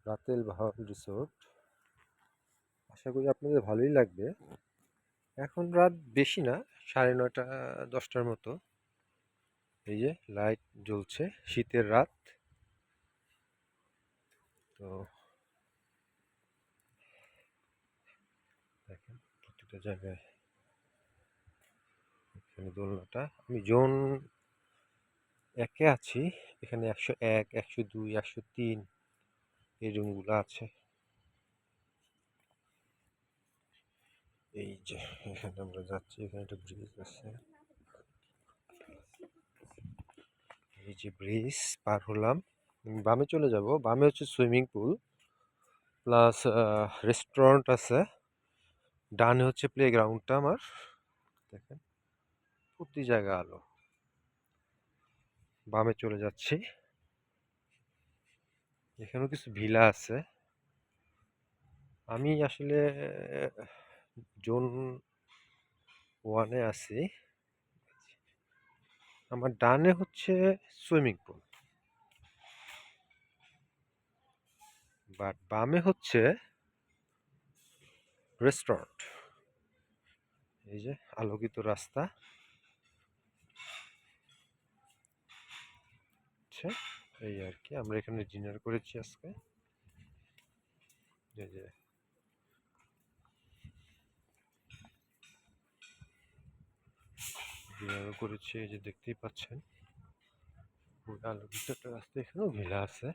রাতেল বাহার resort. আশা করি আপনাদের ভালোই লাগবে। এখন রাত বেশি না, 9:30 10টার মতো। এই যে লাইট জ্বলছে, শীতের রাত তো। দেখেন প্রতিটা জায়গায় এখানে দোলনাটা। আমি জোন একে আছি। এখানে 101, 102, 103 এই রুমগুলো আছে। এই যে এখানে আমরা যাচ্ছি, এখানে একটা ব্রিজ আছে। এই যে ব্রিজ পার হলাম, বামে চলে যাব। বামে হচ্ছে সুইমিং পুল প্লাস রেস্টুরেন্ট আছে। ডানে হচ্ছে প্লে গ্রাউন্ডটা আমার। দেখেন প্রতি জায়গা আলো। বামে চলে যাচ্ছি, এখানেও কিছু ভিলা আছে। আমি আসলে জোন ওয়ানে আছি। আমার ডানে হচ্ছে সুইমিং পুল, বাট বামে হচ্ছে রেস্টুরেন্ট। এই যে আলোকিত রাস্তা। আচ্ছা, এই আর কি। আমরা এখানে ডিনার করেছি আজকে। এই যে ডিনারও করেছি, এই যে দেখতেই পাচ্ছেন আলোকিত একটা রাস্তা। এখানেও ভিলা আছে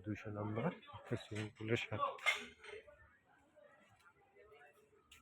200 নম্বর সুইমিং পুলের সাথে।